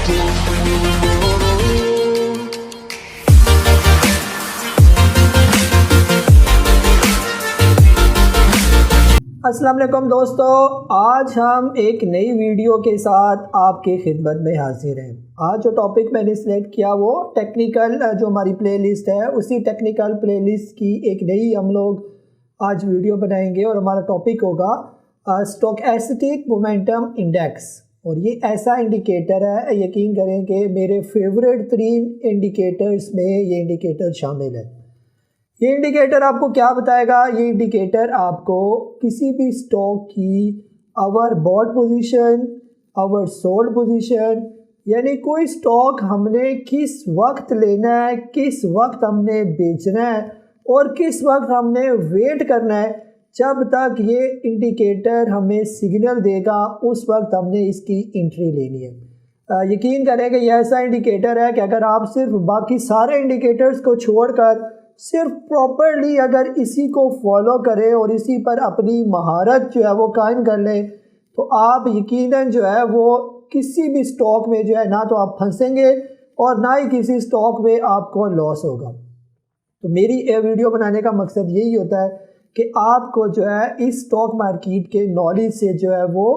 अस्सलाम वालेकुम दोस्तों, आज हम एक नई वीडियो के साथ आपकी खिदमत में हाजिर हैं। आज जो टॉपिक मैंने सिलेक्ट किया वो टेक्निकल जो हमारी प्लेलिस्ट है उसी टेक्निकल प्लेलिस्ट की एक नई हम लोग आज वीडियो बनाएंगे और हमारा टॉपिक होगा स्टोचैस्टिक मोमेंटम इंडेक्स। और ये ऐसा इंडिकेटर है, यकीन करें कि मेरे फेवरेट 3 इंडिकेटर्स में ये इंडिकेटर शामिल है। ये इंडिकेटर आपको क्या बताएगा? ये इंडिकेटर आपको किसी भी स्टॉक की our bought position, our sold position, यानी कोई स्टॉक हमने किस वक्त लेना है, किस वक्त हमने बेचना है और किस वक्त हमने वेट करना है, जब तक ये इंडिकेटर हमें सिग्नल देगा उस वक्त हमने इसकी एंट्री लेनी है। यकीन करें कि यह ऐसा इंडिकेटर है कि अगर आप सिर्फ बाकी सारे इंडिकेटर्स को छोड़कर सिर्फ प्रॉपरली अगर इसी को फॉलो करें और इसी पर अपनी महारत जो है वो कायम कर लें तो आप यकीनन जो है वो किसी भी स्टॉक में जो है ना तो आप फंसेंगे और ना ही किसी स्टॉक में आपको लॉस होगा। तो मेरी ये वीडियो बनाने का मकसद यही होता है कि आपको जो है इस स्टॉक मार्केट के नॉलेज से जो है वो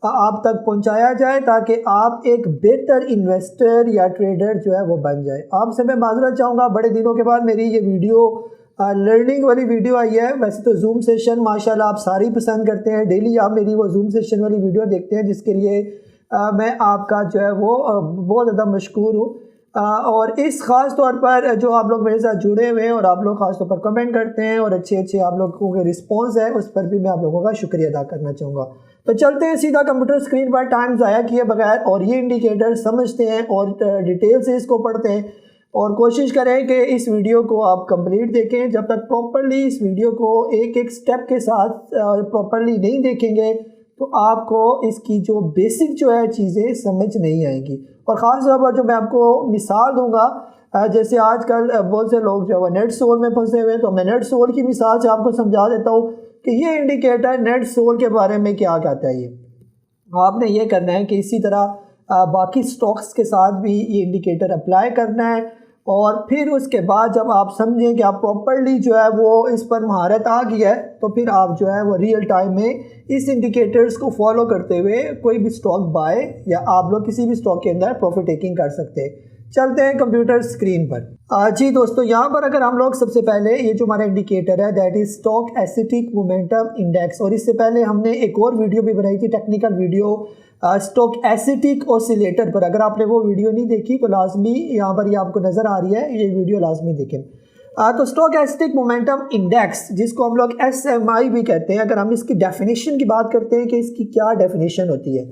आप तक पहुंचाया जाए ताकि आप एक बेहतर इन्वेस्टर या ट्रेडर जो है वो बन जाए। आपसे मैं माजरत चाहूँगा, बड़े दिनों के बाद मेरी ये वीडियो लर्निंग वाली वीडियो आई है। वैसे तो जूम सेशन माशाल्लाह आप सारी पसंद करते हैं, डेली आप मेरी वो जूम सेशन वाली वीडियो देखते हैं, जिसके लिए मैं आपका जो है वो बहुत ज़्यादा मशकूर हूँ। और इस ख़ास तौर पर जो आप लोग मेरे साथ जुड़े हुए हैं और आप लोग ख़ास तौर पर कमेंट करते हैं और अच्छे आप लोगों के रिस्पॉन्स है, उस पर भी मैं आप लोगों का शुक्रिया अदा करना चाहूँगा। तो चलते हैं सीधा कंप्यूटर स्क्रीन पर टाइम ज़ाया किए बगैर और ये इंडिकेटर समझते हैं और डिटेल से इसको पढ़ते हैं और कोशिश करें कि इस वीडियो को आप कंप्लीट देखें। जब तक प्रॉपरली इस वीडियो को एक स्टेप के साथ प्रॉपरली नहीं देखेंगे तो आपको इसकी जो बेसिक जो है चीज़ें समझ नहीं आएंगी। और ख़ास तौर पर जो मैं आपको मिसाल दूंगा, जैसे आजकल बहुत से लोग जो है नेट सोल में फंसे हुए हैं, तो मैं नेट सोल की मिसाल से आपको समझा देता हूँ कि ये इंडिकेटर नेट सोल के बारे में क्या कहता है। ये आपने ये करना है कि इसी तरह बाकी स्टॉक्स के साथ भी ये इंडिकेटर अप्लाई करना है और फिर उसके बाद जब आप समझें कि आप प्रॉपरली जो है वो इस पर महारत आ गई है तो फिर आप जो है वो रियल टाइम में इस इंडिकेटर्स को फॉलो करते हुए कोई भी स्टॉक बाय या आप लोग किसी भी स्टॉक के अंदर प्रॉफिट टेकिंग कर सकते हैं। चलते हैं कंप्यूटर स्क्रीन पर। जी दोस्तों, यहाँ पर अगर हम लोग सबसे पहले ये जो हमारा इंडिकेटर है that is stochastic momentum index, और इससे पहले हमने एक और वीडियो भी बनाई थी, टेक्निकल वीडियो स्टोचैस्टिक ऑसिलेटर पर। अगर आपने वो वीडियो नहीं देखी तो लाजमी यहाँ पर ये आपको नज़र आ रही है, ये वीडियो लाजमी देखें। तो स्टोचैस्टिक मोमेंटम इंडेक्स जिसको हम लोग SMI भी कहते हैं, अगर हम इसकी डेफिनेशन की बात करते हैं कि इसकी क्या डेफिनेशन होती है,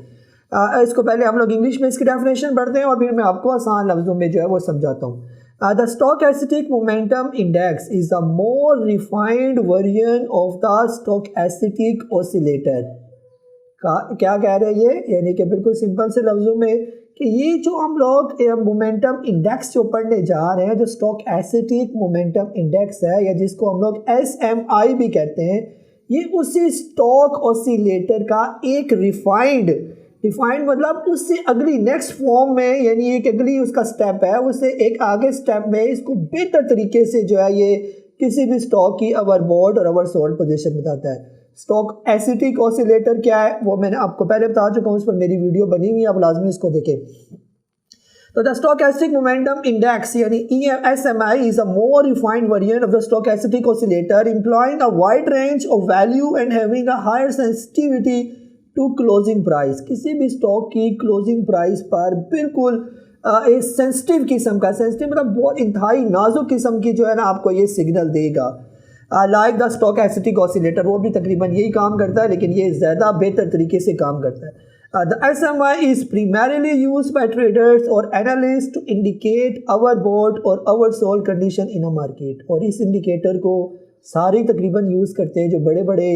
इसको पहले हम लोग इंग्लिश में इसकी डेफिनेशन पढ़ते हैं और फिर मैं आपको आसान लफ्ज़ों में जो है वो समझाता हूँ। The stochastic momentum index is a more refined version of the stochastic oscillator. क्या कह रहे हैं ये, यानी कि बिल्कुल सिंपल से लफ्ज़ों में कि ये जो हम लोग मोमेंटम इंडेक्स जो पढ़ने जा रहे हैं, जो स्टोचैस्टिक मोमेंटम इंडेक्स है या जिसको हम लोग SMI भी कहते हैं, ये उसी स्टॉक ऑसिलेटर का एक रिफाइंड मतलब उससे अगली नेक्स्ट फॉर्म में, यानी एक अगली उसका स्टेप है, उससे एक आगे स्टेप में इसको बेहतर तरीके से जो है ये किसी भी स्टॉक की अवर बॉट और अवर सोल्ड पोजीशन बताता है। स्टोचैस्टिक ऑसिलेटर क्या है वो मैंने आपको पहले बता चुका हूँ, उस पर मेरी वीडियो बनी हुई है, आप लाजमी इसको देखें। तो द स्टोचैस्टिक मोमेंटम इंडेक्स यानी SMI is a more refined version of the stochastic oscillator employing a wide range of value and having a higher sensitivity to closing price. किसी भी स्टॉक की क्लोजिंग प्राइस पर बिल्कुल एक sensitive किस्म का, sensitive मतलब बहुत इंतहाई नाजुक किस्म की जो है ना आपको ये सिग्नल देगा। लाइक द स्टोचैस्टिक ऑसिलेटर, वो भी तकरीबन यही काम करता है लेकिन ये ज़्यादा बेहतर तरीके से काम करता है। The SMI is primarily used by traders और analysts to indicate our bought और our sold condition in a market। और इस इंडिकेटर को सारे तकरीबन यूज़ करते हैं जो बड़े बड़े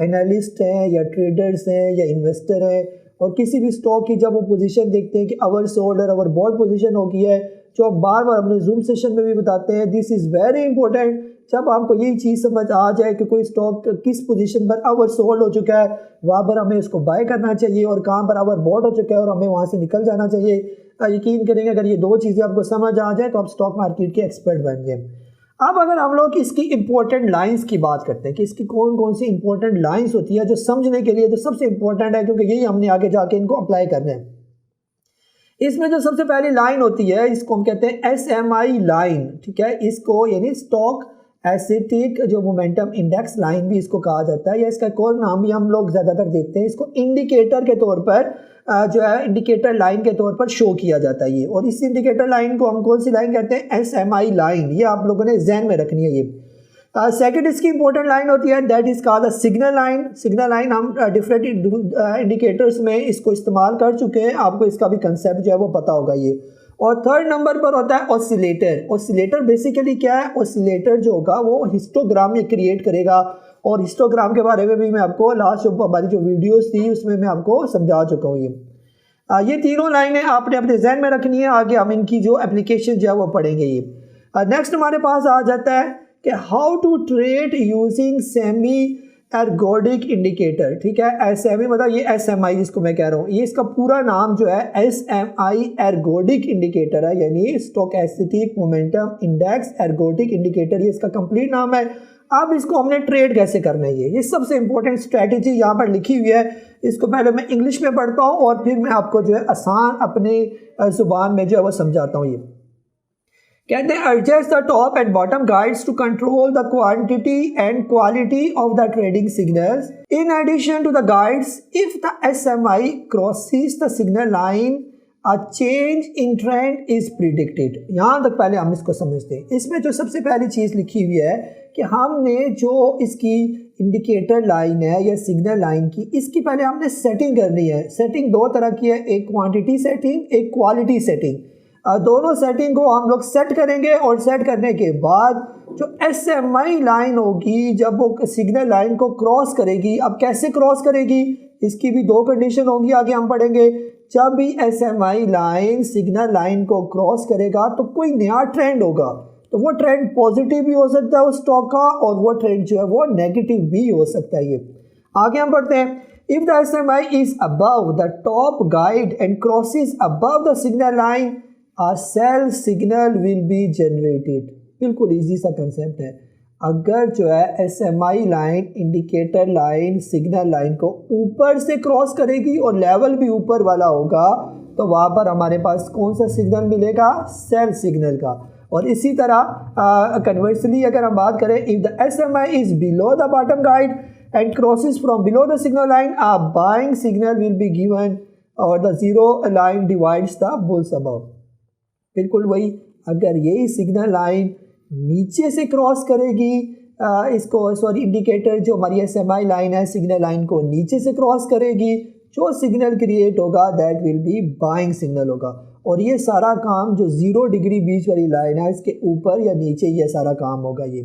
एनालिस्ट हैं या ट्रेडर्स हैं या इन्वेस्टर हैं, और किसी भी स्टॉक की जब वो पोजीशन देखते हैं कि अवर सोल्ड और अवर बॉट पोजीशन हो गई है जो हम बार बार अपने जूम सेशन में भी बताते हैं। This is very important. जब आपको यही चीज़ समझ आ जाए कि कोई स्टॉक किस पोजीशन पर ओवर सोल्ड हो चुका है, वहाँ पर हमें उसको बाय करना चाहिए, और कहाँ पर ओवर बॉट हो चुका है और हमें वहाँ से निकल जाना चाहिए। यकीन करेंगे अगर ये दो चीज़ें आपको समझ आ जाए तो आप स्टॉक मार्केट के एक्सपर्ट बन गए। अब अगर हम लोग इसकी इंपॉर्टेंट लाइंस की बात करते हैं कि इसकी कौन कौन सी इंपॉर्टेंट लाइंस होती है जो समझने के लिए जो सबसे इंपॉर्टेंट है, क्योंकि यही हमने आगे जाके इनको अप्लाई करना है। इसमें जो सबसे पहली लाइन होती है इसको हम कहते हैं SMI लाइन, ठीक है। इसको यानी स्टॉक एसिटिक जो मोमेंटम इंडेक्स लाइन भी इसको कहा जाता है, या इसका एक और नाम भी हम लोग ज़्यादातर देखते हैं। इसको इंडिकेटर के तौर पर जो है इंडिकेटर लाइन के तौर पर शो किया जाता है ये। और इस इंडिकेटर लाइन को हम कौन सी लाइन कहते हैं? SMI line. ये आप लोगों ने जहन में रखनी है ये। सेकंड इसकी इंपॉर्टेंट लाइन होती है that is called signal line. Signal line हम डिफरेंट इंडिकेटर्स में इसको इस्तेमाल कर चुके हैं, आपको इसका भी कंसेप्ट जो है वो पता होगा ये। और थर्ड नंबर पर होता है ऑसिलेटर। ऑसिलेटर बेसिकली क्या है? ऑसिलेटर जो होगा वो हिस्टोग्राम में क्रिएट करेगा, और हिस्टोग्राम के बारे में भी मैं आपको लास्ट जो हमारी जो वीडियोस थी उसमें मैं आपको समझा चुका हूँ ये तीनों लाइनें आपने अपने जहन में रखनी है। आगे हम इनकी जो एप्लीकेशन जो है वो पढ़ेंगे ये। नेक्स्ट हमारे पास आ जाता है कि how to trade using semi ergodic indicator, ठीक है। SMI मतलब ये SMI जिसको मैं कह रहा हूँ, ये इसका पूरा नाम जो है SMI एर्गोडिक इंडिकेटर है, यानी stochastic momentum index ergodic indicator, ये इसका कंप्लीट नाम है। अब इसको हमने ट्रेड कैसे करना है ये सबसे इंपॉर्टेंट स्ट्रेटेजी यहाँ पर लिखी हुई है। इसको पहले मैं इंग्लिश में पढ़ता हूँ और फिर मैं आपको जो है आसान अपने जुबान में जो है वो समझाता हूँ ये। कहते हैं adjust the top and bottom guides to control the quantity and quality of the trading signals. In addition to the guides, if the SMI crosses the signal line a change in trend is predicted. यहाँ तक पहले हम इसको समझते हैं। इसमें जो सबसे पहली चीज़ लिखी हुई है कि हमने जो इसकी इंडिकेटर लाइन है या सिग्नल लाइन की, इसकी पहले हमने सेटिंग करनी है। सेटिंग दो तरह की है, एक क्वांटिटी सेटिंग, एक क्वालिटी सेटिंग। दोनों सेटिंग को हम लोग सेट करेंगे, और सेट करने के बाद जो SMI लाइन होगी जब वो सिग्नल लाइन को क्रॉस करेगी, अब कैसे क्रॉस करेगी इसकी भी दो कंडीशन होगी, आगे हम पढ़ेंगे। जब भी SMI लाइन सिग्नल लाइन को क्रॉस करेगा तो कोई नया ट्रेंड होगा, तो वो ट्रेंड पॉजिटिव भी हो सकता है उस स्टॉक का, और वो ट्रेंड जो है वो नेगेटिव भी हो सकता है ये। आगे हम पढ़ते हैं। If the SMI is above the top guide and crosses above the signal line, a sell signal will be generated। बिल्कुल इजी सा कंसेप्ट है। अगर जो है SMI line indicator line signal line को ऊपर से क्रॉस करेगी और लेवल भी ऊपर वाला होगा, तो वहाँ पर हमारे पास कौन सा सिग्नल मिलेगा? सेल सिग्नल का। और इसी तरह कन्वर्सली अगर हम बात करें, if the SMI is below the bottom guide and crosses from below the signal line, a buying signal will be given और the zero line divides the bulls above. बिल्कुल वही, अगर यही सिग्नल लाइन नीचे से क्रॉस करेगी इसको indicator जो हमारी SMI लाइन है सिग्नल लाइन को नीचे से क्रॉस करेगी, जो सिग्नल क्रिएट होगा that will be buying signal होगा। और ये सारा काम जो 0 डिग्री बीच वाली लाइन है इसके ऊपर या नीचे ये सारा काम होगा ये।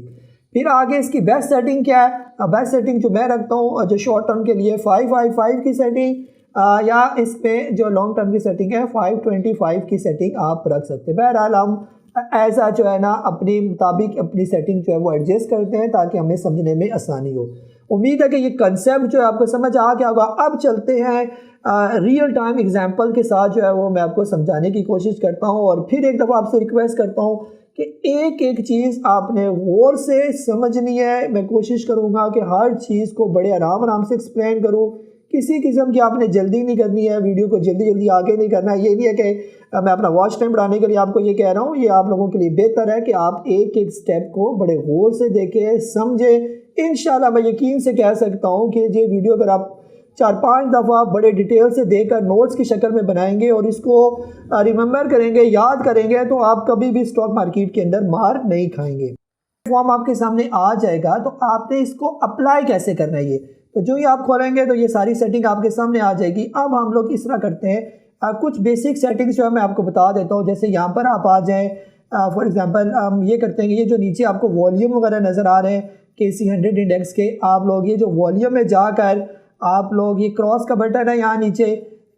फिर आगे इसकी बेस्ट सेटिंग क्या है? बेस्ट सेटिंग जो मैं रखता हूँ जो शॉर्ट टर्म के लिए 555 की सेटिंग, या इसमें जो लॉन्ग टर्म की सेटिंग है 525 की सेटिंग आप रख सकते हैं। बहरहाल हम ऐसा जो है ना अपने मुताबिक अपनी सेटिंग जो है वो एडजस्ट करते हैं ताकि हमें समझने में आसानी हो। उम्मीद है कि ये कंसेप्ट जो है आपको समझ आ गया होगा। अब चलते हैं रियल टाइम एग्जांपल के साथ जो है वो मैं आपको समझाने की कोशिश करता हूँ, और फिर एक दफ़ा आपसे रिक्वेस्ट करता हूँ कि एक एक चीज़ आपने गौर से समझनी है। मैं कोशिश करूँगा कि हर चीज़ को बड़े आराम से एक्सप्लेन करूँ, किसी किस्म की आपने जल्दी नहीं करनी है, वीडियो को जल्दी आगे नहीं करना है। ये नहीं है कि मैं अपना वॉच टाइम बढ़ाने के लिए आपको ये कह रहा हूँ, ये आप लोगों के लिए बेहतर है कि आप एक एक स्टेप को बड़े गौर से देखें, समझें। इंशाल्लाह मैं यकीन से कह सकता हूँ कि ये वीडियो अगर आप 4-5 दफ़ा बड़े डिटेल से देकर नोट्स की शक्ल में बनाएंगे और इसको रिमेंबर करेंगे, याद करेंगे, तो आप कभी भी स्टॉक मार्केट के अंदर मार नहीं खाएंगे। फॉर्म आपके सामने आ जाएगा, तो आपने इसको अप्लाई कैसे करना है ये, तो जो ही आप खोलेंगे तो ये सारी सेटिंग आपके सामने आ जाएगी। अब हम लोग इस तरह करते हैं, कुछ बेसिक सेटिंग्स जो है मैं आपको बता देता हूँ। जैसे यहाँ पर आप आ जाएँ, फॉर एग्जांपल हम ये करते हैं कि ये जो नीचे आपको वॉल्यूम वगैरह नज़र आ रहे हैं KC 100 इंडेक्स के, आप लोग ये जो वॉल्यूम में जाकर आप लोग ये क्रॉस का बटन है यहाँ नीचे,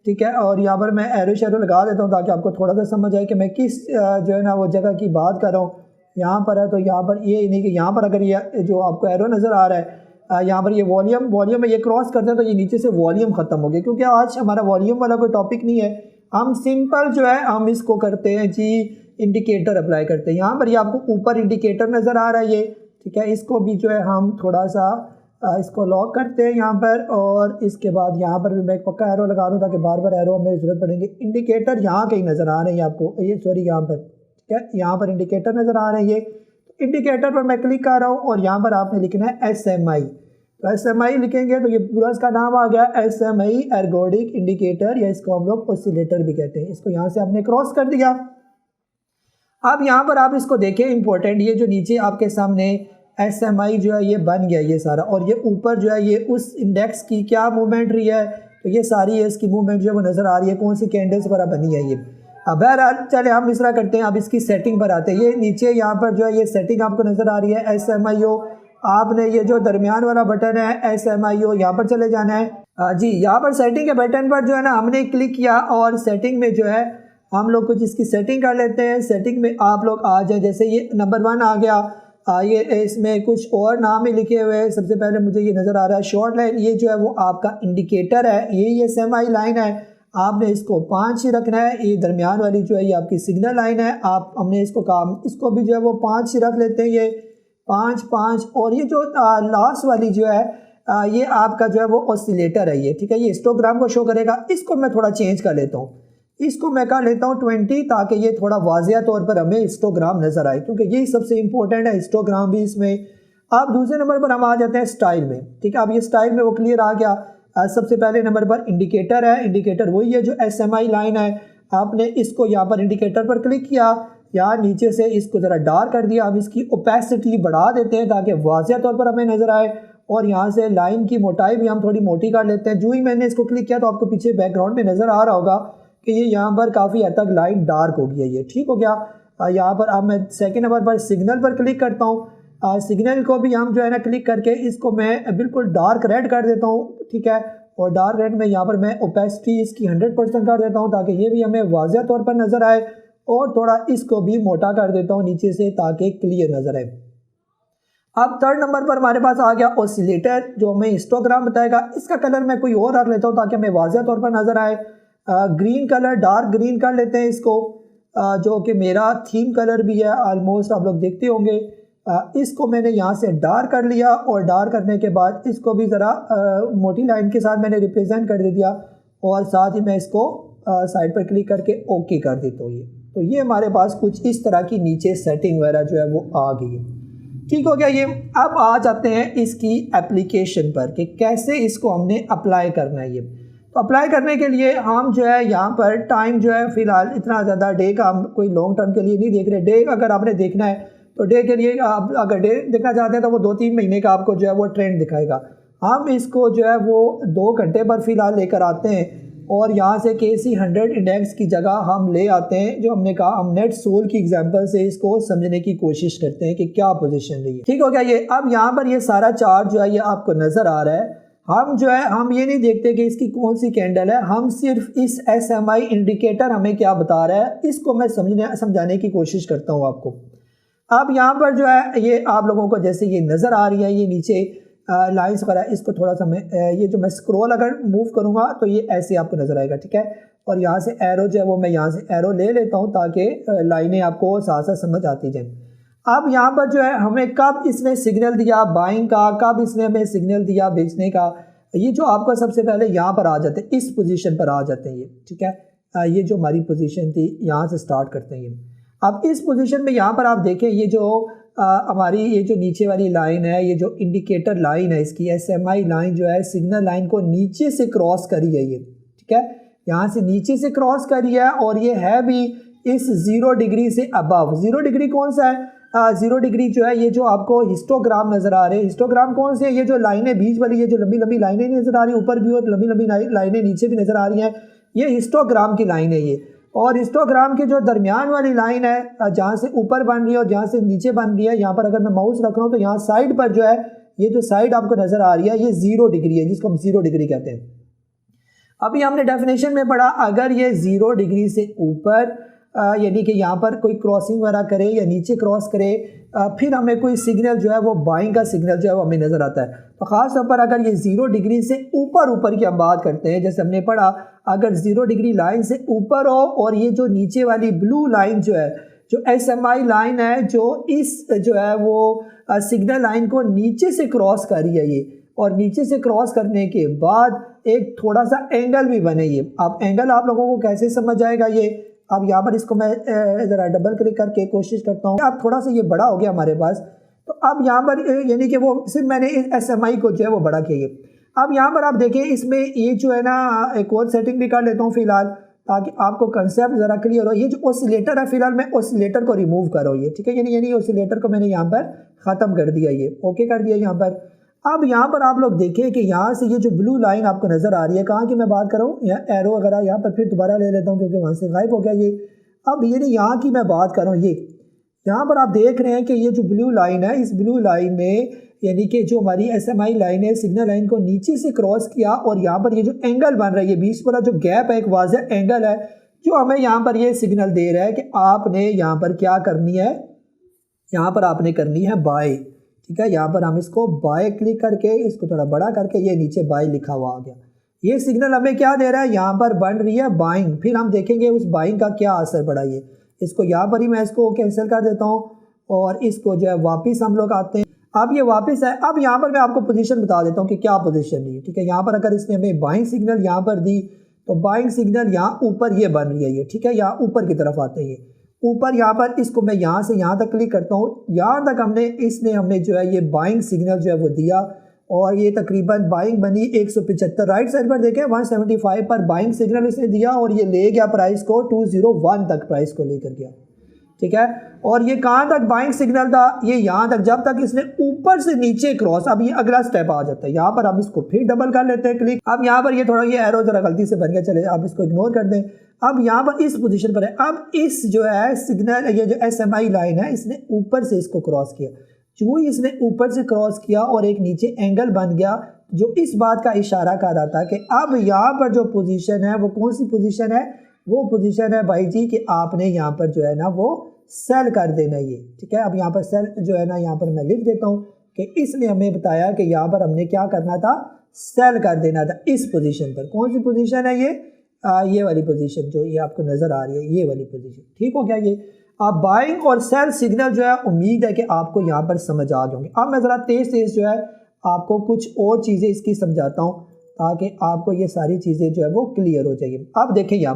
ठीक है। और यहाँ पर मैं एरो शेरो लगा देता हूँ ताकि आपको थोड़ा सा समझ आए कि मैं किस जो है ना वो जगह की बात कर रहा हूँ। यहाँ पर है तो यहाँ पर ये नहीं कि यहाँ पर अगर ये जो आपको एरो नज़र आ रहा है यहाँ पर ये वॉल्यूम में ये क्रॉस करते हैं तो ये नीचे से वॉल्यूम ख़त्म हो गया, क्योंकि आज हमारा वॉल्यूम वाला कोई टॉपिक नहीं है। हम सिंपल जो है हम इसको करते हैं जी इंडिकेटर अप्लाई करते हैं। यहाँ पर ये आपको ऊपर इंडिकेटर नज़र आ रहा है ये, ठीक है। इसको भी जो है हम थोड़ा सा इसको लॉक करते हैं यहाँ पर, और इसके बाद यहाँ पर भी मैं एक पक्का एरो लगा दूँ ताकि बार बार एरो मेरी जरूरत पड़ेंगे। इंडिकेटर यहाँ कहीं नज़र आ रहे हैं आपको, ये सॉरी यहाँ पर, ठीक है, यहाँ पर इंडिकेटर नज़र आ रहे हैं। ये इंडिकेटर पर मैं क्लिक कर रहा हूँ और यहाँ पर आपने लिखना है SMI। तो SMI लिखेंगे तो ये पूरा इसका नाम आ गया SMI एर्गोडिक इंडिकेटर, या इसको हम लोग ऑसिलेटर भी कहते हैं। इसको यहाँ से हमने क्रॉस कर दिया। अब यहाँ पर आप इसको देखें इंपॉर्टेंट, ये जो नीचे आपके सामने SMI जो है ये बन गया ये सारा, और ये ऊपर जो है ये उस इंडेक्स की क्या मूवमेंट रही है, तो ये सारी है इसकी मूवमेंट जो है वो नज़र आ रही है, कौन सी कैंडल्स वगैरह बनी है ये। अब बहरहाल चले हम इस तरह करते हैं, अब इसकी सेटिंग पर आते हैं। ये नीचे यहाँ पर जो है ये सेटिंग आपको नज़र आ रही है SMIO। आपने ये जो दरमियान वाला बटन है SMIO यहाँ पर चले जाना है जी। यहाँ पर सेटिंग के बटन पर जो है ना हमने क्लिक किया और सेटिंग में जो है हम लोग कुछ इसकी सेटिंग कर लेते हैं। सेटिंग में आप लोग आ जाए, जैसे ये नंबर 1 आ गया, ये इसमें कुछ और नाम ही लिखे हुए हैं। सबसे पहले मुझे ये नज़र आ रहा है शॉर्ट लाइन, ये जो है वो आपका इंडिकेटर है, ये SMI लाइन है, आपने इसको 5 ही रखना है। ये दरमियान वाली जो है ये आपकी सिग्नल लाइन है, आप हमने इसको काम इसको भी जो है वो 5 ही रख लेते हैं, ये 5 5। और ये जो लास्ट वाली जो है ये आपका जो है वो ऑसिलेटर है ये, ठीक है, ये हिस्टोग्राम को शो करेगा। इसको मैं थोड़ा चेंज कर लेता हूँ, इसको मैं कर लेता हूँ 20, ताकि ये थोड़ा वाज़िया तौर पर हमें हिस्टोग्राम नज़र आए, क्योंकि यही सबसे इंपॉर्टेंट है, हिस्टोग्राम भी इसमें। अब दूसरे नंबर पर हम आ जाते हैं स्टाइल में, ठीक है। अब ये स्टाइल में वो क्लियर आ गया। सबसे पहले नंबर पर इंडिकेटर है, इंडिकेटर वही है जो SMI लाइन है। आपने इसको यहाँ पर इंडिकेटर पर क्लिक किया, यहाँ नीचे से इसको ज़रा डार्क कर दिया। हम इसकी ओपेसिटी बढ़ा देते हैं ताकि वाज़िया तौर पर हमें नज़र आए, और यहाँ से लाइन की मोटाई भी हम थोड़ी मोटी कर लेते हैं। जो ही मैंने इसको क्लिक किया तो आपको पीछे बैकग्राउंड में नज़र आ रहा होगा कि ये यहाँ पर काफ़ी हद तक लाइन डार्क हो गई है, ये ठीक हो गया। यहाँ पर अब मैं सेकेंड नंबर पर सिग्नल पर क्लिक करता हूँ। सिग्नल को भी हम जो है ना क्लिक करके इसको मैं बिल्कुल डार्क रेड कर देता हूँ, ठीक है। और डार्क रेड में यहाँ पर मैं ओपेसिटी इसकी 100% कर देता हूँ ताकि ये भी हमें वाज़िया तौर पर नज़र आए, और थोड़ा इसको भी मोटा कर देता हूँ नीचे से ताकि क्लियर नज़र आए। अब थर्ड नंबर पर हमारे पास आ गया ऑसिलेटर, जो हमें हिस्टोग्राम बताएगा। इसका कलर मैं कोई और रख लेता हूँ ताकि हमें वाज़िया तौर पर नज़र आए। ग्रीन कलर, डार्क ग्रीन कर लेते हैं इसको, जो कि मेरा थीम कलर भी है ऑलमोस्ट, आप लोग देखते होंगे। इसको मैंने यहाँ से डार्क कर लिया, और डार्क करने के बाद इसको भी ज़रा मोटी लाइन के साथ मैंने रिप्रेजेंट कर दे दिया, और साथ ही मैं इसको साइड पर क्लिक करके ओके कर देता हूँ। तो ये हमारे पास कुछ इस तरह की नीचे सेटिंग वगैरह जो है वो आ गई है, ठीक हो गया ये। अब आ जाते हैं इसकी एप्लीकेशन पर कि कैसे इसको हमने अप्लाई करना है। ये तो अप्लाई करने के लिए हम जो है यहाँ पर टाइम जो है फ़िलहाल इतना ज़्यादा डे का हम कोई लॉन्ग टर्म के लिए नहीं देख रहे। डे अगर आपने देखना है तो डे के लिए आप अगर डे देखना चाहते हैं तो वो 2-3 महीने का आपको जो है वो ट्रेंड दिखाएगा। हम इसको जो है वो 2 घंटे पर फ़िलहाल लेकर आते हैं, और यहाँ से KC 100 इंडेक्स की जगह हम ले आते हैं, जो हमने कहा हम नेट सोल की एग्जांपल से इसको समझने की कोशिश करते हैं कि क्या पोजीशन रही है, ठीक हो गया ये। अब यहाँ पर ये सारा चार्ट जो है ये आपको नज़र आ रहा है। हम जो है हम ये नहीं देखते कि इसकी कौन सी कैंडल है, हम सिर्फ इस SMI इंडिकेटर हमें क्या बता रहा है इसको मैं समझाने की कोशिश करता हूँ आपको। अब यहाँ पर जो है ये आप लोगों को जैसे ये नज़र आ रही है, ये नीचे लाइंस वगैरह, इसको थोड़ा सा मैं ये जो मैं स्क्रॉल अगर मूव करूँगा तो ये ऐसे आपको नज़र आएगा, ठीक है। और यहाँ से एरो जो है वो मैं यहाँ से एरो ले लेता हूँ ताकि लाइनें आपको साथ साथ समझ आती जाए। अब यहाँ पर जो है हमें कब इसने सिग्नल दिया बाइंग का, कब इसने हमें सिग्नल दिया बेचने का, ये जो आपका सबसे पहले यहाँ पर आ जाते हैं, इस पोजीशन पर आ जाते हैं ये, ठीक है। ये जो हमारी पोजीशन थी यहाँ से स्टार्ट करते हैं ये। अब इस पोजीशन में यहाँ पर आप देखें ये जो हमारी ये जो नीचे वाली लाइन है, ये जो इंडिकेटर लाइन है इसकी SMI लाइन जो है सिग्नल लाइन को नीचे से क्रॉस करी है ये, ठीक है, यहाँ से नीचे से क्रॉस करी है, और ये है भी इस 0 डिग्री से अबव। 0 डिग्री कौन सा है? 0 डिग्री जो है ये जो आपको हिस्टोग्राम नज़र आ रहे हैं, हिस्टोग्राम कौन से है? ये जो लाइनें बीच वाली, ये जो लंबी लंबी लाइनें नज़र आ रही है ऊपर भी, और लंबी लंबी लाइनें नीचे भी नज़र आ रही हैं, ये हिस्टोग्राम की लाइन है ये। और हिस्टोग्राम की जो दरमियान वाली लाइन है जहाँ से ऊपर बन रही है और जहाँ से नीचे बन रही है, यहाँ पर अगर मैं माउस रख रहा हूँ तो यहाँ साइड पर जो है ये जो साइड आपको नज़र आ रही है ये 0 डिग्री है, जिसको हम 0 डिग्री कहते हैं। अभी हमने डेफिनेशन में पढ़ा, अगर ये 0 डिग्री से ऊपर यानी कि यहाँ पर कोई क्रॉसिंग वगैरह करे या नीचे क्रॉस करे, फिर हमें कोई सिग्नल जो है वो बाइंग का सिग्नल जो है वो हमें नज़र आता है। तो ख़ास तौर पर अगर ये 0 डिग्री से ऊपर की हम बात करते हैं, जैसे हमने पढ़ा अगर 0 डिग्री लाइन से ऊपर हो और ये जो नीचे वाली ब्लू लाइन जो है, जो SMI लाइन है, जो इस जो है वो सिग्नल लाइन को नीचे से क्रॉस कर रही है ये, और नीचे से क्रॉस करने के बाद एक थोड़ा सा एंगल भी बने ये। अब एंगल आप लोगों को कैसे समझ आएगा ये, अब यहाँ पर इसको मैं ज़रा डबल क्लिक करके कोशिश करता हूँ। अब थोड़ा सा ये बड़ा हो गया हमारे पास, तो अब यहाँ पर यानी कि वो सिर्फ मैंने इस SMI को जो है वो बड़ा किया ये। अब यहाँ पर आप देखें, इसमें ये जो है ना एक और सेटिंग भी कर लेता हूँ फ़िलहाल, ताकि आपको कंसेप्ट ज़रा क्लियर हो। ये जो ऑसिलेटर है, फ़िलहाल मैं ऑसिलेटर को रिमूव कर रहा हूँ ये, ठीक है, यानी ऑसिलेटर को मैंने यहाँ पर ख़त्म कर दिया, ये ओके कर दिया यहाँ पर। अब यहाँ पर आप लोग देखें कि यहाँ से ये जो ब्लू लाइन आपको नज़र आ रही है, कहाँ की मैं बात कर रहा हूँ, यहाँ एरो वगैरह, यहाँ पर फिर दोबारा ले लेता हूँ क्योंकि वहाँ से गायब हो गया ये। अब ये यहाँ की मैं बात कर रहा हूँ, ये यहाँ पर आप देख रहे हैं कि ये जो ब्लू लाइन है, इस ब्लू लाइन ने यानी कि जो हमारी SMI लाइन है, सिग्नल लाइन को नीचे से क्रॉस किया, और यहाँ पर ये जो एंगल बन रहा है, ये बीच वाला जो गैप है, एक वाज़ेह एंगल है जो हमें यहाँ पर ये सिग्नल दे रहा है कि आपने यहाँ पर क्या करनी है, यहाँ पर आपने करनी है बाय, ठीक है। यहाँ पर हम इसको बाय क्लिक करके इसको थोड़ा बड़ा करके ये नीचे बाय लिखा हुआ आ गया। ये सिग्नल हमें क्या दे रहा है, यहाँ पर बन रही है बाइंग। फिर हम देखेंगे उस बाइंग का क्या असर पड़ा। ये इसको यहाँ पर ही मैं इसको कैंसिल कर देता हूँ और इसको जो है वापस हम लोग आते हैं। अब ये वापस है। अब यहाँ पर मैं आपको पोजीशन बता देता हूँ कि क्या पोजीशन दी है, ठीक है। यहाँ पर अगर इसने हमें बाइंग सिग्नल यहाँ पर दी तो बाइंग सिग्नल यहाँ ऊपर ये बन रही है ये, ठीक है, यहाँ ऊपर की तरफ आते हैं ये ऊपर। यहाँ पर इसको मैं यहाँ से यहाँ तक क्लिक करता हूँ, यहाँ तक इसने हमें जो है ये बाइंग सिग्नल जो है वो दिया, और ये तकरीबन बाइंग बनी 175। राइट साइड पर देखें 175 पर बाइंग सिग्नल इसने दिया और ये ले गया प्राइस को 201 तक प्राइस को लेकर गया, ठीक है। और ये कहाँ तक बाइंग सिग्नल था, ये यहाँ तक, जब तक इसने ऊपर से नीचे क्रॉस। अब ये अगला स्टेप आ जाता है, यहाँ पर हम इसको फिर डबल कर लेते हैं क्लिक। अब यहाँ पर ये थोड़ा ये एरो जरा गलती से बन गया, चले आप इसको इग्नोर कर दें। अब यहाँ पर इस पोजीशन पर है। अब इस जो है सिग्नल, ये जो SMI लाइन है, इसने ऊपर से इसको क्रॉस किया। जो ही इसने ऊपर से क्रॉस किया और एक नीचे एंगल बन गया, जो इस बात का इशारा कर रहा था कि अब यहाँ पर जो पोजीशन है वो कौन सी पोजीशन है, वो पोजीशन है भाई जी कि आपने यहाँ पर जो है ना वो सेल कर देना ये, ठीक है। अब यहाँ पर सेल जो है ना, यहाँ पर मैं लिख देता हूँ कि इसने हमें बताया कि यहाँ पर हमने क्या करना था, सेल कर देना था इस पोजीशन पर। कौन सी पोजीशन है ये वाली पोजीशन जो ये आपको नज़र आ रही है, ये वाली पोजीशन, ठीक हो गया। ये आप बाइंग और सेल सिग्नल जो है, उम्मीद है कि आपको यहाँ पर समझ आ जाओगे। अब मैं ज़रा तेज़ जो है आपको कुछ और चीज़ें इसकी समझाता हूँ ताकि आपको ये सारी चीज़ें जो है वो क्लियर हो जाएगी। अब देखें यहाँ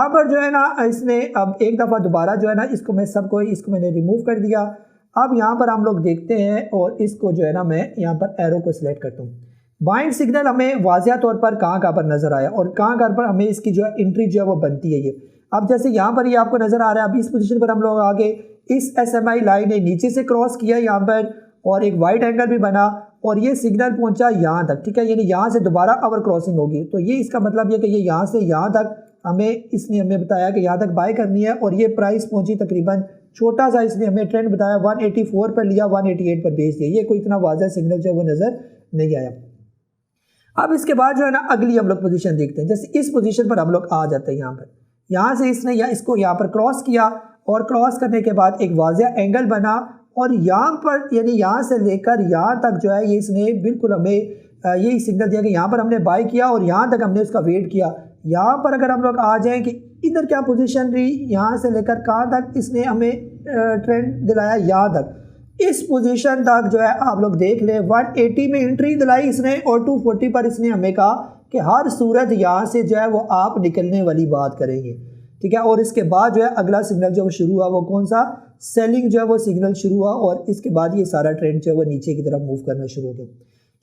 पर जो है ना, इसने अब एक दफ़ा दोबारा जो है ना, इसको मैंने रिमूव कर दिया। अब यहाँ पर हम लोग देखते हैं और इसको जो है ना, मैं यहाँ पर एरो को सिलेक्ट करता हूँ। बाइंग सिग्नल हमें वाज़िया तौर पर कहाँ पर नज़र आया और कहाँ पर हमें इसकी जो है एंट्री जो है वो बनती है ये। अब जैसे यहाँ पर ये आपको नज़र आ रहा है, अब इस पोजीशन पर हम लोग आगे इस SMI लाइन ने नीचे से क्रॉस किया यहाँ पर और एक वाइट एंगल भी बना और ये सिग्नल पहुँचा यहाँ तक, ठीक है, यानी यहाँ से दोबारा ओवर क्रॉसिंग होगी। तो ये इसका मतलब ये कि ये यहाँ से यहाँ तक इसने हमें बताया कि यहाँ तक बाय करनी है और ये प्राइस पहुँची तकरीबन, छोटा सा इसने हमें ट्रेंड बताया 184 पर लिया, 188 पर बेच दिया। ये कोई इतना वाज़ेह सिग्नल जो है वो नज़र नहीं आया। अब इसके बाद जो है ना, अगली हम लोग पोजीशन देखते हैं। जैसे इस पोजीशन पर हम लोग आ जाते हैं, यहाँ से इसने इसको यहाँ पर क्रॉस किया और क्रॉस करने के बाद एक वाज़ेह एंगल बना और यहाँ पर यानी यहाँ से लेकर यहाँ तक जो है ये इसने बिल्कुल हमें यही सिग्नल दिया कि यहाँ पर हमने बाय किया और यहाँ तक हमने उसका वेट किया। यहाँ पर अगर हम लोग आ जाएं कि इधर क्या पोजीशन रही, यहाँ से लेकर कहाँ तक इसने हमें ट्रेंड दिलाया, यहाँ तक, इस पोजीशन तक जो है आप लोग देख लें 180 में एंट्री दिलाई इसने और 240 पर इसने हमें कहा कि हर सूरत यहाँ से जो है वो आप निकलने वाली बात करेंगे, ठीक है। और इसके बाद जो है अगला सिग्नल जो शुरू हुआ वो कौन सा, सेलिंग जो है वो सिग्नल शुरू हुआ और इसके बाद ये सारा ट्रेंड जो है वो नीचे की तरफ मूव करना शुरू हो गया,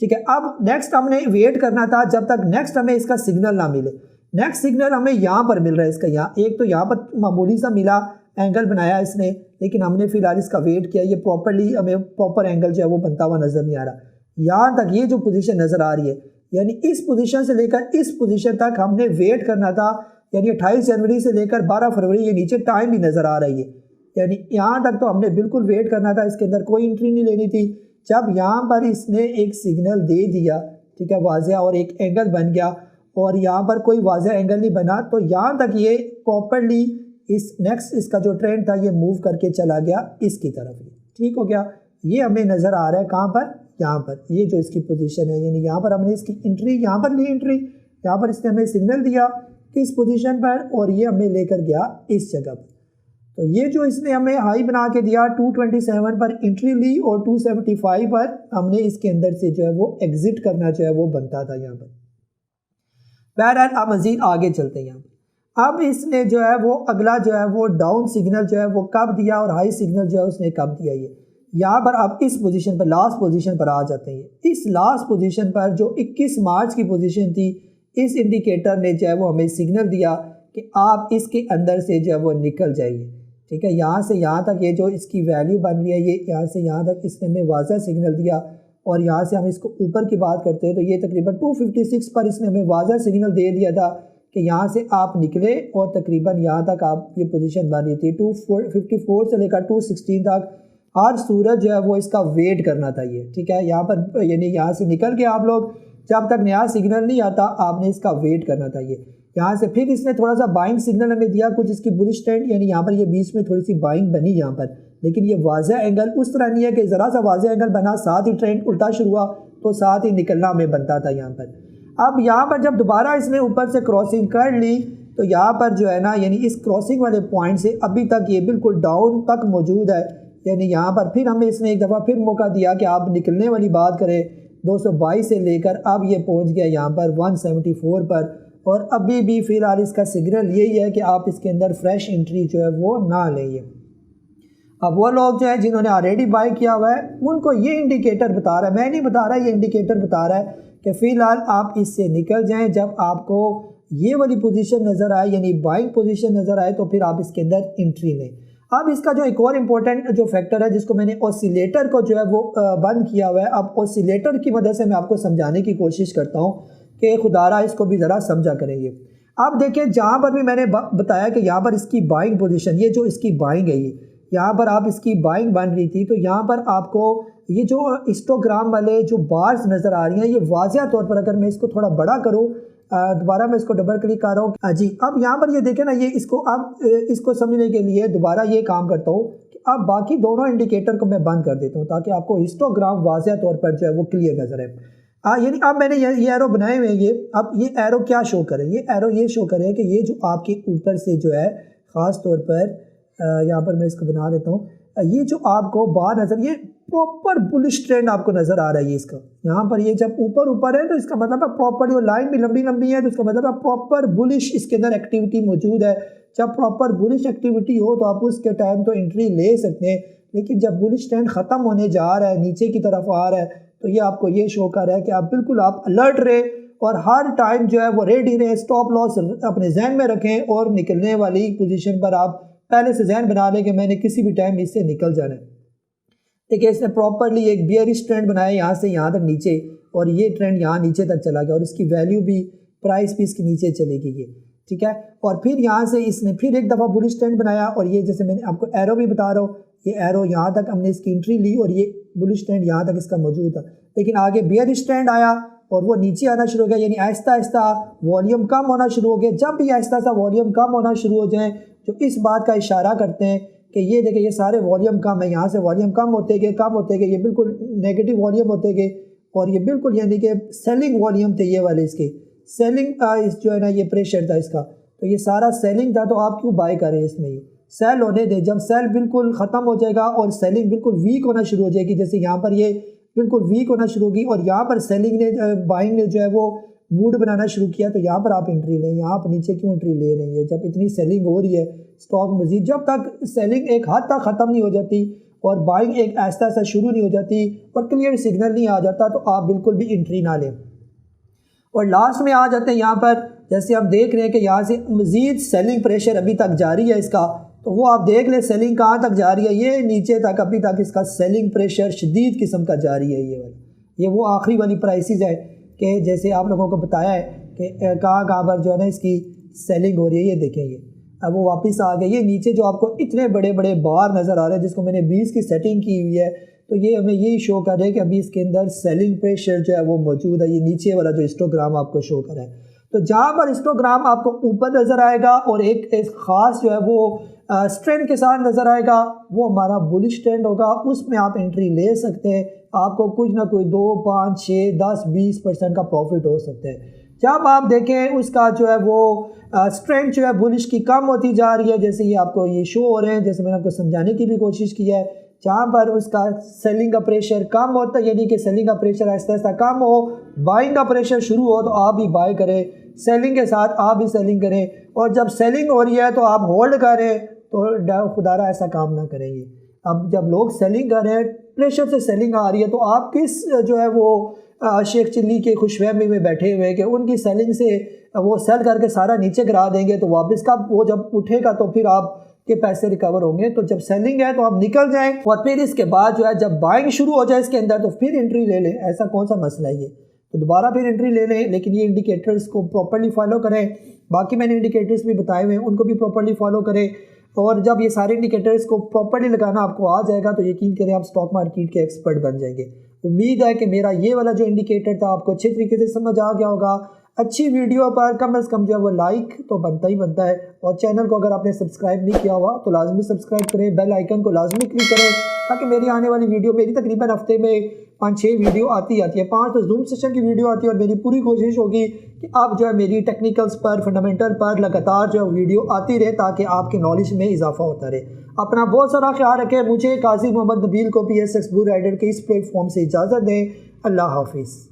ठीक है। अब नेक्स्ट हमने वेट करना था जब तक नेक्स्ट हमें इसका सिग्नल ना मिले। नेक्स्ट सिग्नल हमें यहाँ पर मिल रहा है इसका, यहाँ एक तो यहाँ पर मामूली सा मिला, एंगल बनाया इसने, लेकिन हमने फिलहाल इसका वेट किया, ये प्रॉपरली हमें प्रॉपर एंगल जो है वो बनता हुआ नज़र नहीं आ रहा। यहाँ तक ये जो पोजीशन नज़र आ रही है, यानी इस पोजीशन से लेकर इस पोजीशन तक हमने वेट करना था, यानी 28 जनवरी से लेकर 12 फरवरी, ये नीचे टाइम भी नज़र आ रही है, यानी यहाँ तक तो हमने बिल्कुल वेट करना था, इसके अंदर कोई एंट्री नहीं लेनी थी। जब यहाँ पर इसने एक सिग्नल दे दिया, ठीक है, वाज़ेह, और एक एंगल बन गया और यहाँ पर कोई वाज़ेह एंगल नहीं बना, तो यहाँ तक ये प्रॉपरली इस नेक्स्ट इसका जो ट्रेंड था ये मूव करके चला गया इसकी तरफ। ठीक हो गया, ये हमें नज़र आ रहा है कहाँ पर, यहाँ पर, ये जो इसकी पोजीशन है, यानी यहाँ पर हमने इसकी एंट्री यहाँ पर ली, एंट्री यहाँ पर इसने हमें सिग्नल दिया इस पोजीशन पर, और ये हमें लेकर गया इस जगह पर। तो ये जो इसने हमें हाई बना के दिया 227 पर एंट्री ली, और 275 पर हमने इसके अंदर से जो है वो एग्जिट करना जो है वो बनता था यहाँ पर। बहरहाल अब मज़ीद आगे चलते हैं यहाँ पर। अब इसने जो है वो अगला जो है वो डाउन सिग्नल जो है वो कब दिया, और हाई सिग्नल जो है उसने कब दिया। ये यहाँ पर अब इस पोजीशन पर, लास्ट पोजीशन पर आ जाते हैं। इस लास्ट पोजीशन पर जो 21 मार्च की पोजीशन थी, इस इंडिकेटर ने जो है वो हमें सिग्नल दिया कि आप इसके अंदर से जो है वो निकल जाइए। ठीक है, यहाँ से यहाँ तक ये जो इसकी वैल्यू बन रही है, ये यहाँ से यहाँ तक इसने हमें वाज़ह सिग्नल दिया, और यहाँ से हम इसको ऊपर की बात करते हैं तो ये तकरीबन 256 पर इसने हमें वाज़ह सिग्नल दे दिया था कि यहाँ से आप निकले, और तकरीबन यहाँ तक आप ये पोजीशन बन रही थी 254 से लेकर 216 तक। हर सूरज जो है वो इसका वेट करना था ये। ठीक है, यहाँ पर यानी यहाँ से निकल के आप लोग जब तक नया सिग्नल नहीं आता आपने इसका वेट करना था ये। यहाँ से फिर इसने थोड़ा सा बाइंग सिग्नल हमें दिया, कुछ इसकी बुलिश ट्रेंड, यानी यहाँ पर ये बीच में थोड़ी सी बाइंग बनी यहाँ पर, लेकिन ये वाज़ह एंगल उस तरह नहीं है कि ज़रा सा वाज़ह एंगल बना साथ ही ट्रेंड उल्टा शुरू हुआ तो साथ ही निकलना हमें बनता था यहाँ पर। अब यहाँ पर जब दोबारा इसने ऊपर से क्रॉसिंग कर ली तो यहाँ पर जो है ना, यानी इस क्रॉसिंग वाले पॉइंट से अभी तक ये बिल्कुल डाउन तक मौजूद है, यानी यहाँ पर फिर हमें इसने एक दफ़ा फिर मौका दिया कि आप निकलने वाली बात करें। 222 से लेकर अब ये पहुँच गया यहाँ पर 174 पर, और अभी भी फ़िलहाल इसका सिग्नल यही है कि आप इसके अंदर फ्रेश एंट्री जो है वो ना लें। अब वो लोग जो है जिन्होंने ऑलरेडी बाय किया हुआ है उनको ये इंडिकेटर बता रहा है, मैं नहीं बता रहा, ये इंडिकेटर बता रहा है कि फ़िलहाल आप इससे निकल जाएं। जब आपको ये वाली पोजीशन नज़र आए, यानी बाइंग पोजीशन नज़र आए, तो फिर आप इसके अंदर एंट्री लें। अब इसका जो एक और इम्पोर्टेंट जो फैक्टर है जिसको मैंने ऑसिलेटर को जो है वो बंद किया हुआ है, अब ऑसिलेटर की मदद से मैं आपको समझाने की कोशिश करता हूँ कि खुदारा इसको भी ज़रा समझा करेंगे। अब देखिए, जहाँ पर भी मैंने बताया कि यहाँ पर इसकी बाइंग पोजीशन, ये जो इसकी बाइंग है, ये यहाँ पर आप इसकी बाइंग बन रही थी, तो यहाँ पर आपको ये जो हिस्टोग्राम वाले जो बार्स नज़र आ रही हैं, ये वाज़िया तौर पर, अगर मैं इसको थोड़ा बड़ा करूँ, दोबारा मैं इसको डबल क्लिक कर रहा हूँ जी, अब यहाँ पर ये देखें ना, ये इसको अब इसको समझने के लिए दोबारा ये काम करता हूँ कि अब बाकी दोनों इंडिकेटर को मैं बंद कर देता हूँ ताकि आपको हिस्टोग्राम वाज़िया तौर पर जो है वो क्लियर नजर आए। यानी अब मैंने ये एरो बनाए हुए हैं, ये अब ये एरो क्या शो करें, ये एरो ये शो करें कि ये जो आपके ऊपर से जो है ख़ास तौर पर यहाँ पर मैं इसको बना लेता हूँ, ये जो आपको बाहर नज़र, ये प्रॉपर बुलिश ट्रेंड आपको नज़र आ रहा है। ये इसका यहाँ पर ये जब ऊपर ऊपर है तो इसका मतलब है प्रॉपर, वो लाइन भी लंबी लंबी है तो इसका मतलब है प्रॉपर बुलिश इसके अंदर एक्टिविटी मौजूद है। जब प्रॉपर बुलिश एक्टिविटी हो तो आप उसके टाइम तो एंट्री ले सकते हैं, लेकिन जब बुलिश ट्रेंड ख़त्म होने जा रहा है, नीचे की तरफ आ रहा है, तो ये आपको ये शो कर रहा है कि आप बिल्कुल आप अलर्ट रहे और हर टाइम जो है वो रेडी रहे, स्टॉप लॉस अपने जहन में रखें और निकलने वाली पोजीशन पर आप पहले से जहन बना लें कि मैंने किसी भी टाइम इससे निकल जाना है। देखिए, इसने प्रॉपरली एक बियरिश ट्रेंड बनाया यहाँ से यहाँ तक नीचे, और ये ट्रेंड यहाँ नीचे तक चला गया और इसकी वैल्यू भी, प्राइस भी इसके नीचे चलेगी ये। ठीक है, और फिर यहाँ से इसने फिर एक दफ़ा बुलिश ट्रेंड बनाया, और ये जैसे मैंने आपको एरो भी बता रहा हूँ, ये एरो यहाँ तक हमने इसकी एंट्री ली और ये बुलिश ट्रेंड यहाँ तक इसका मौजूद था, लेकिन आगे बियरिश ट्रेंड आया और वो नीचे आना शुरू हो गया, यानी आहिस्ता आहिस्ता वॉल्यूम कम होना शुरू हो गया। जब भी आहिस्ता आहिस्ता वॉल्यूम कम होना शुरू हो जाए, जो इस बात का इशारा करते हैं कि ये देखिए ये सारे वॉल्यूम कम है, यहाँ से वॉल्यूम कम होते गए, ये बिल्कुल नेगेटिव वॉल्यूम होते गए, और ये बिल्कुल यानी कि सेलिंग वॉल्यूम थे ये वाले, इसके सेलिंग इस जो है ना ये प्रेशर था इसका, तो ये सारा सेलिंग था। तो आप क्यों बाय करें इसमें, ये सेल होने दें। जब सेल बिल्कुल ख़त्म हो जाएगा और सेलिंग बिल्कुल वीक होना शुरू हो जाएगी, जैसे यहाँ पर ये बिल्कुल वीक होना शुरू होगी और यहाँ पर सेलिंग ने, बाइंग ने जो है वो मूड बनाना शुरू किया, तो यहाँ पर आप एंट्री लें। यहाँ आप नीचे क्यों एंट्री ले रही है जब इतनी सेलिंग हो रही है, स्टॉक मजीद जब तक सेलिंग एक हद तक ख़त्म नहीं हो जाती और बाइंग एक ऐसा ऐसा शुरू नहीं हो जाती और क्लियर सिग्नल नहीं आ जाता, तो आप बिल्कुल भी एंट्री ना लें। और लास्ट में आ जाते हैं यहाँ पर, जैसे हम देख रहे हैं कि यहाँ से मज़ीद सेलिंग प्रेशर अभी तक जारी है इसका, तो वो आप देख लें सेलिंग कहाँ तक जारी है, ये नीचे तक अभी तक इसका सेलिंग प्रेशर शदीद किस्म का जारी है। ये वो आखिरी वाली प्राइसेस है कि जैसे आप लोगों को बताया है कि कहाँ कहाँ पर जो है ना इसकी सेलिंग हो रही है। ये देखें, ये अब वो वापस आ गए। ये नीचे जो आपको इतने बड़े बड़े बार नज़र आ रहे हैं जिसको मैंने 20 की सेटिंग की हुई है, तो ये हमें यही शो कर रहा है कि अभी इसके अंदर सेलिंग प्रेशर जो है वो मौजूद है। ये नीचे वाला जो हिस्टोग्राम आपको शो कर रहा है, तो जहाँ पर हिस्टोग्राम आपको ऊपर नज़र आएगा और एक ख़ास जो है वो स्ट्रेंथ के साथ नज़र आएगा, वो हमारा बुलिश ट्रेंड होगा, उसमें आप एंट्री ले सकते हैं। आपको कुछ ना कोई 2, 5, 6, 10, 20% का प्रॉफिट हो सकता है। जब आप देखें उसका जो है वो स्ट्रेंथ जो है बुलिश की कम होती जा रही है, जैसे ये आपको ये शो हो रहे हैं, जैसे मैंने आपको समझाने की भी कोशिश की है, जहाँ पर उसका सेलिंग का प्रेशर कम होता है, यानी कि सेलिंग का प्रेशर आहिस्ता आहिस्ता कम हो, बाइंग का प्रेशर शुरू हो तो आप भी बाय करें, सेलिंग के साथ आप भी सेलिंग करें, और जब सेलिंग हो रही है तो आप होल्ड करें, तो खुदारा ऐसा काम ना करेंगे। अब जब लोग सेलिंग कर रहे हैं, प्रेशर से सेलिंग आ रही है, तो आप किस जो है वो शेख चिल्ली के खुशफहमी में बैठे हुए कि उनकी सेलिंग से वो सेल करके सारा नीचे गिरा देंगे, तो वापस का वो जब उठेगा तो फिर आप के पैसे रिकवर होंगे। तो जब सेलिंग है तो आप निकल जाएं, और फिर इसके बाद जो है जब बाइंग शुरू हो जाए इसके अंदर तो फिर एंट्री ले लें। ऐसा कौन सा मसला है ये, तो दोबारा फिर एंट्री ले लें, लेकिन ये इंडिकेटर्स को प्रॉपर्ली फॉलो करें। बाकी मैंने इंडिकेटर्स भी बताए हुए हैं, उनको भी प्रॉपर्ली फॉलो करें, और जब ये सारे इंडिकेटर्स को प्रॉपर्ली लगाना आपको आ जाएगा तो यकीन करें आप स्टॉक मार्केट के एक्सपर्ट बन जाएंगे। उम्मीद है कि मेरा ये वाला जो इंडिकेटर था आपको अच्छे तरीके से समझ आ गया होगा। अच्छी वीडियो पर कम से कम जो है वो लाइक तो बनता ही बनता है, और चैनल को अगर आपने सब्सक्राइब नहीं किया हुआ तो लाजमी सब्सक्राइब करें, बेल आइकन को लाजमी क्लिक करें, ताकि मेरी आने वाली वीडियो, मेरी तकरीबन हफ्ते में 5-6 वीडियो आती है, 5 तो जूम सेशन की वीडियो आती है, और मेरी पूरी कोशिश होगी कि आप जो है मेरी टेक्निकल्स पर, फंडामेंटल पर लगातार जो है वीडियो आती रहे, ताकि आपके नॉलेज में इजाफा होता रहे। अपना बहुत सारा ख्याल रखें। मुझे काजी मोहम्मद नबील को PSX ब्लू राइडर के इस प्लेटफॉर्म से इजाज़त दें। अल्लाह हाफिज़।